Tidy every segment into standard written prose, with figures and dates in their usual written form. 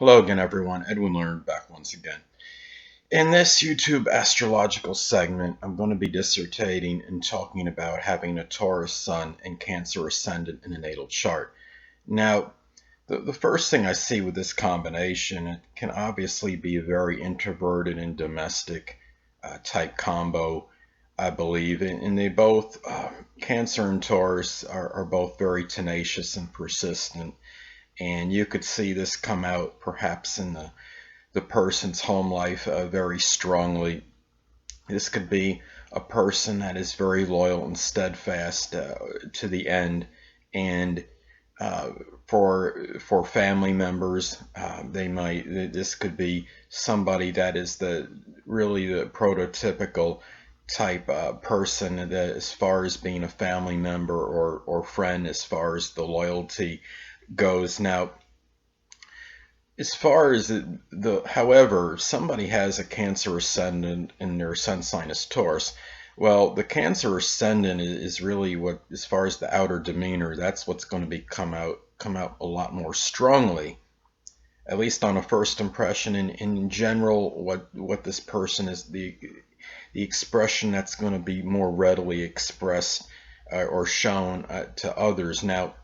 Hello again, everyone. Edwin Learnard back once again. In this YouTube astrological segment, I'm going to be dissertating and talking about having a Taurus Sun and Cancer Ascendant in a natal chart. Now, the first thing I see with this combination, it can obviously be a very introverted and domestic type combo, I believe. And they both, Cancer and Taurus, are both very tenacious and persistent. And you could see this come out perhaps in the person's home life very strongly. This could be a person that is very loyal and steadfast to the end, and for family members, this could be somebody that is really the prototypical type person that, as far as being a family member or friend, as far as the loyalty goes. Now, as far as however, somebody has a Cancer Ascendant and their sun sign is Taurus. Well, the Cancer Ascendant is really what, as far as the outer demeanor, that's what's going to come out a lot more strongly, at least on a first impression. And in general, what this person is, the expression that's going to be more readily expressed or shown to others. Now,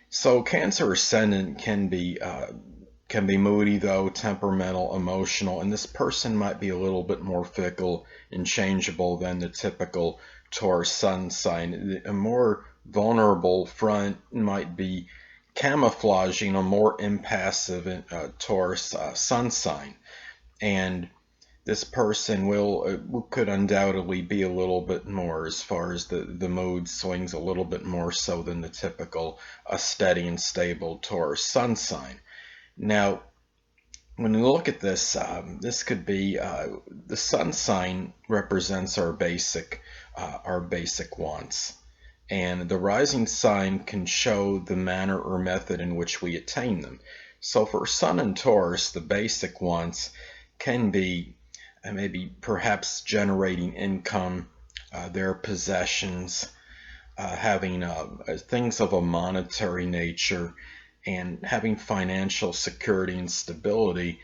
so Cancer Ascendant can be moody, though, temperamental, emotional, and this person might be a little bit more fickle and changeable than the typical Taurus Sun sign. A more vulnerable front might be camouflaging a more impassive Taurus Sun sign, and this person could undoubtedly be a little bit more, as far as the mood swings, a little bit more so than the typical steady and stable Taurus Sun sign. Now, when you look at this, this could be the Sun sign represents our basic wants, and the rising sign can show the manner or method in which we attain them. So for Sun and Taurus, the basic wants can be maybe perhaps generating income, their possessions, having things of a monetary nature, and having financial security and stability,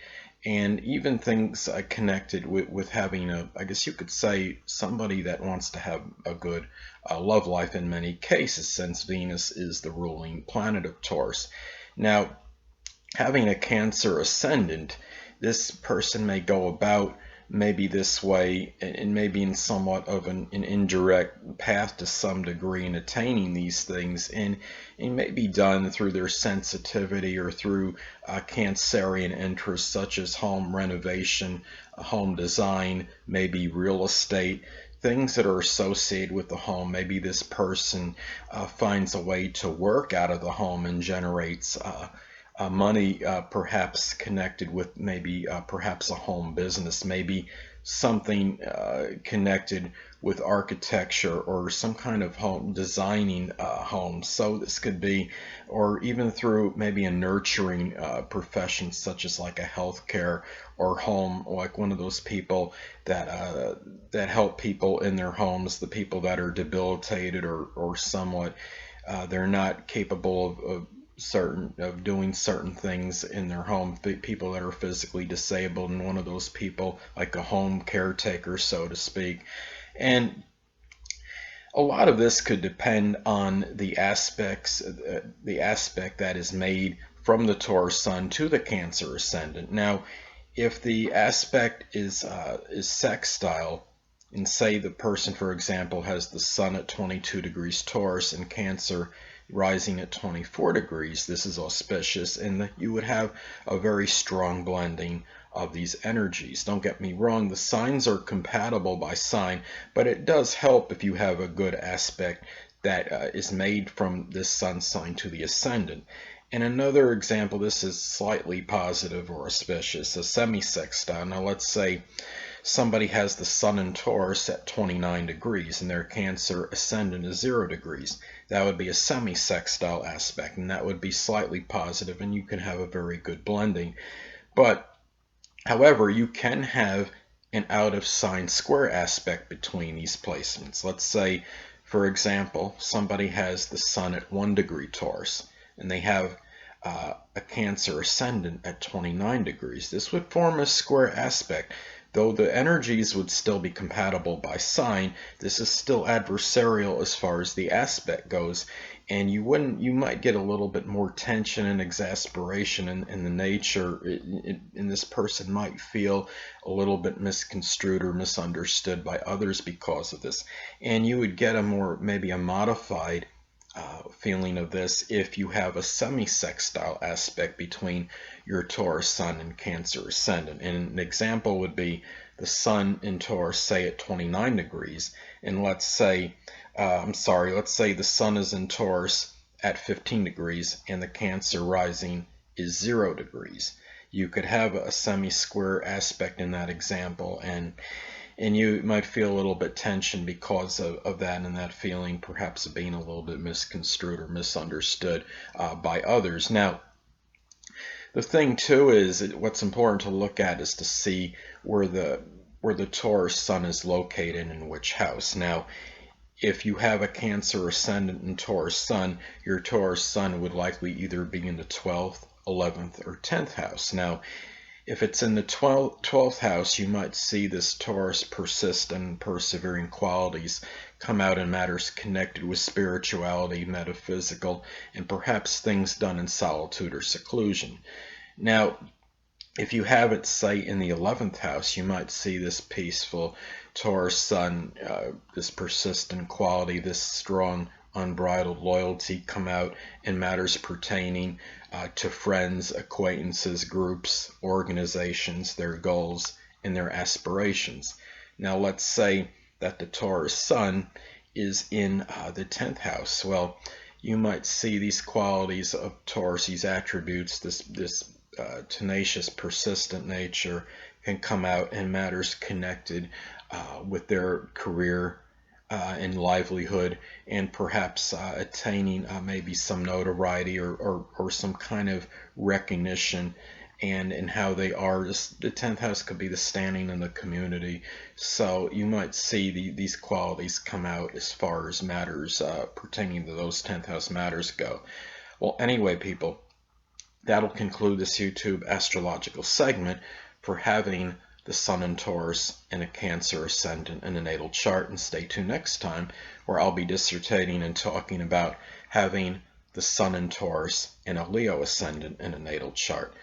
and even things connected with having I guess you could say, somebody that wants to have a good love life in many cases, since Venus is the ruling planet of Taurus. Now, having a Cancer Ascendant, this person may go about maybe this way, and maybe in somewhat of an indirect path to some degree in attaining these things, and it may be done through their sensitivity or through Cancerian interests such as home renovation, home design, maybe real estate, things that are associated with the home. Maybe this person finds a way to work out of the home and generates money, perhaps connected with maybe perhaps a home business, maybe something connected with architecture or some kind of home designing homes. So this could be, or even through maybe a nurturing profession, such as like a healthcare or home, like one of those people that help people in their homes, the people that are debilitated or somewhat they're not capable of doing certain things in their home, people that are physically disabled, and one of those people, like a home caretaker, so to speak. And a lot of this could depend on the aspect that is made from the Taurus Sun to the Cancer Ascendant. Now, if the aspect is sextile, and say the person, for example, has the Sun at 22 degrees Taurus and Cancer rising at 24 degrees, this is auspicious, and you would have a very strong blending of these energies. Don't get me wrong, the signs are compatible by sign, but it does help if you have a good aspect that is made from this Sun sign to the Ascendant. And another example, this is slightly positive or auspicious, a semi-sextile. Now let's say somebody has the Sun in Taurus at 29 degrees and their Cancer Ascendant is 0 degrees. That would be a semi-sextile aspect, and that would be slightly positive, and you can have a very good blending. But however, you can have an out of sign square aspect between these placements. Let's say, for example, somebody has the Sun at 1 degree Taurus, and they have a Cancer Ascendant at 29 degrees. This would form a square aspect. Though the energies would still be compatible by sign, this is still adversarial as far as the aspect goes, and you might get a little bit more tension and exasperation in the nature, and this person might feel a little bit misconstrued or misunderstood by others because of this, and you would get maybe a modified feeling of this if you have a semi-sextile aspect between your Taurus Sun and Cancer Ascendant. And an example would be the Sun in Taurus, say at 29 degrees, and let's say the Sun is in Taurus at 15 degrees and the Cancer rising is 0 degrees. You could have a semi-square aspect in that example, and you might feel a little bit tension because of that, and that feeling perhaps of being a little bit misconstrued or misunderstood by others. Now, the thing too is what's important to look at is to see where the Taurus Sun is located in which house. Now, if you have a Cancer Ascendant and Taurus Sun, your Taurus Sun would likely either be in the 12th, 11th, or 10th house. Now, if it's in the 12th house, you might see this Taurus persistent and persevering qualities come out in matters connected with spirituality, metaphysical, and perhaps things done in solitude or seclusion. Now, if you have it, say, in the 11th house, you might see this peaceful Taurus Sun, this persistent quality, this strong, unbridled loyalty come out in matters pertaining to friends, acquaintances, groups, organizations, their goals, and their aspirations. Now, let's say that the Taurus Sun is in the 10th house. Well, you might see these qualities of Taurus, these attributes, this tenacious, persistent nature can come out in matters connected with their career and livelihood, and perhaps attaining maybe some notoriety or some kind of recognition, and in how they are. The 10th house could be the standing in the community, so you might see these qualities come out as far as matters pertaining to those 10th house matters go. Well, anyway, people, that'll conclude this YouTube astrological segment for having the Sun in Taurus and a Cancer Ascendant in a natal chart. And stay tuned next time, where I'll be dissertating and talking about having the Sun in Taurus and a Leo Ascendant in a natal chart.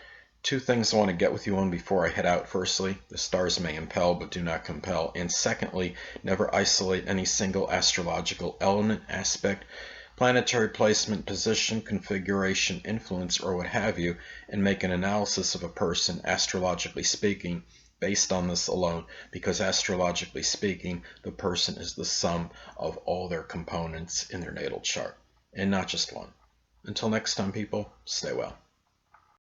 Two things I want to get with you on before I head out. Firstly, the stars may impel but do not compel. And secondly, never isolate any single astrological element, aspect, planetary placement, position, configuration, influence, or what have you, and make an analysis of a person, astrologically speaking, based on this alone, because astrologically speaking, the person is the sum of all their components in their natal chart, and not just one. Until next time, people, stay well.